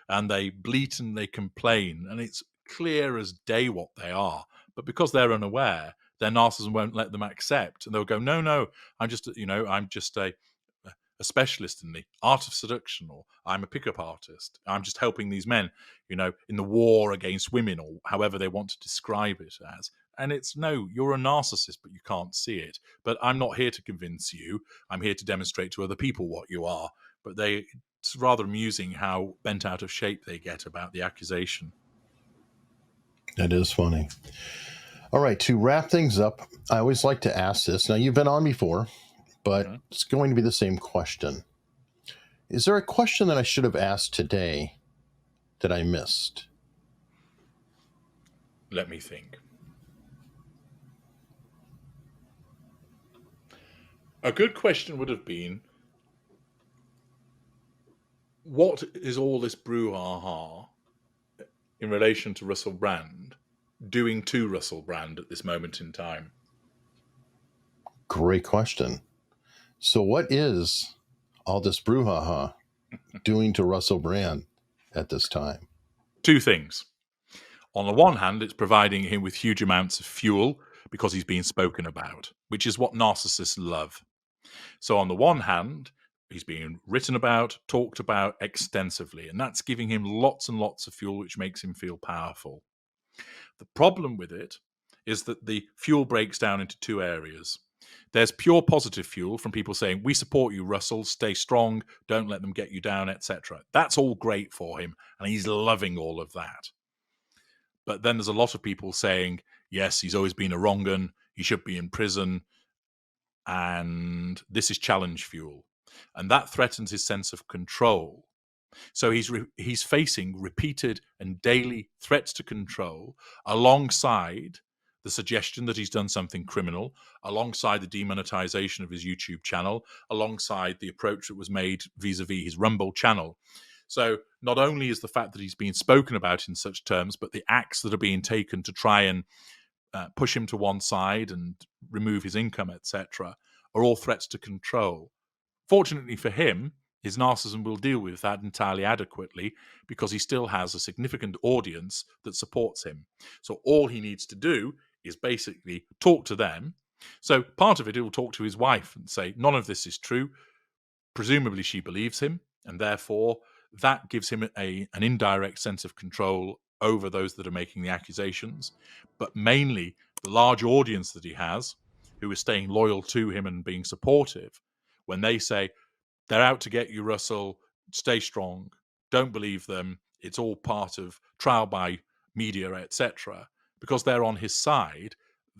and they bleat and they complain, and it's clear as day what they are. But because they're unaware, their narcissism won't let them accept, and they'll go, no, I'm just, I'm just a specialist in the art of seduction, or I'm a pickup artist. I'm just helping these men, in the war against women, or however they want to describe it as. And it's, no, you're a narcissist, but you can't see it. But I'm not here to convince you. I'm here to demonstrate to other people what you are. But it's rather amusing how bent out of shape they get about the accusation. That is funny. All right, to wrap things up, I always like to ask this. Now, you've been on before, but it's going to be the same question. Is there a question that I should have asked today that I missed? Let me think. A good question would have been, what is all this brouhaha in relation to Russell Brand doing to Russell Brand at this moment in time? Great question. So what is all this brouhaha doing to Russell Brand at this time? Two things. On the one hand, it's providing him with huge amounts of fuel because he's being spoken about, which is what narcissists love. So on the one hand, he's being written about, talked about extensively, and that's giving him lots and lots of fuel, which makes him feel powerful. The problem with it is that the fuel breaks down into two areas. There's pure positive fuel from people saying, we support you, Russell, stay strong, don't let them get you down, etc. That's all great for him, and he's loving all of that. But then there's a lot of people saying, yes, he's always been a wrong 'un, he should be in prison, and this is challenge fuel. And that threatens his sense of control. So he's facing repeated and daily threats to control, alongside the suggestion that he's done something criminal, alongside the demonetization of his YouTube channel, alongside the approach that was made vis-a-vis his Rumble channel. So not only is the fact that he's being spoken about in such terms, but the acts that are being taken to try and push him to one side and remove his income, etc., are all threats to control. Fortunately for him, his narcissism will deal with that entirely adequately because he still has a significant audience that supports him. So all he needs to do is basically talk to them. So part of it, he will talk to his wife and say, none of this is true. Presumably she believes him, and therefore that gives him an indirect sense of control over those that are making the accusations. But mainly the large audience that he has, who is staying loyal to him and being supportive, when they say, they're out to get you, Russell, stay strong, don't believe them, it's all part of trial by media, etc., because they're on his side,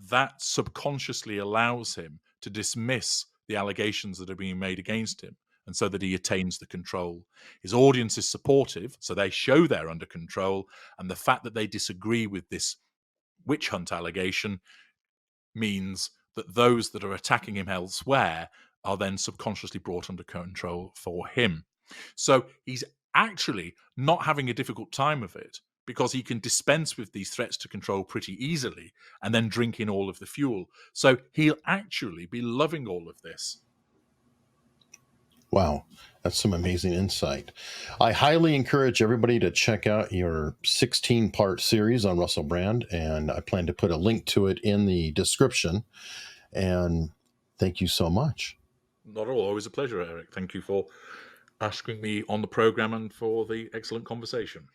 that subconsciously allows him to dismiss the allegations that are being made against him, and so that he attains the control. His audience is supportive, so they show they're under control, and the fact that they disagree with this witch hunt allegation means that those that are attacking him elsewhere are then subconsciously brought under control for him. So he's actually not having a difficult time of it, because he can dispense with these threats to control pretty easily and then drink in all of the fuel. So he'll actually be loving all of this. Wow, that's some amazing insight. I highly encourage everybody to check out your 16-part series on Russell Brand, and I plan to put a link to it in the description. And thank you so much. Not at all. Always a pleasure, Eric. Thank you for asking me on the program and for the excellent conversation.